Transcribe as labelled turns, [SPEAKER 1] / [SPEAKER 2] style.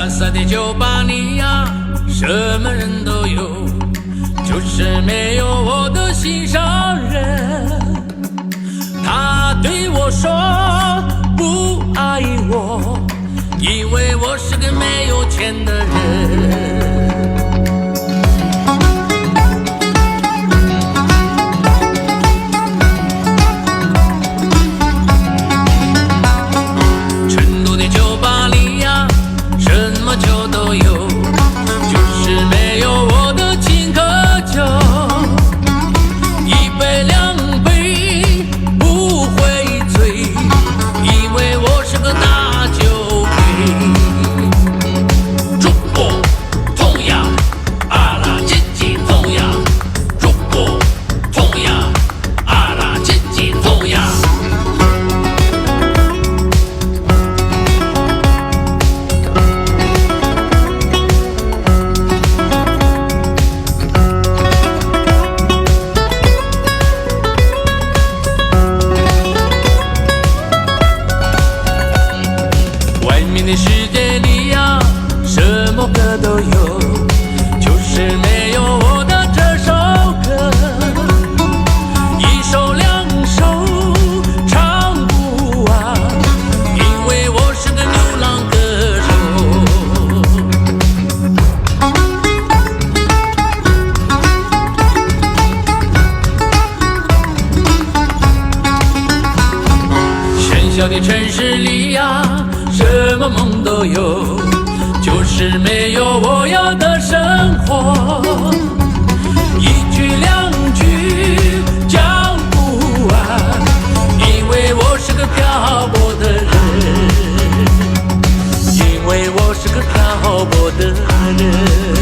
[SPEAKER 1] 蓝色的酒吧里呀，什么人都有，就是没有我的心上人。他对我说不爱我，以为我是个没有钱的人。成都的酒吧里呀，什么酒都有，就是没有我的青稞酒。一杯两杯不会醉，因为我是个大酒鬼。中国同样阿拉紧紧同样，中国同样阿拉紧紧同样。外面的世界里呀，什么歌都有，就是没有我的这首歌。一首两首唱不完，因为我是个流浪歌手。喧嚣的城市里呀，什么梦都有，就是没有我要的生活。一句两句讲不完，因为我是个漂泊的人，因为我是个漂泊的人。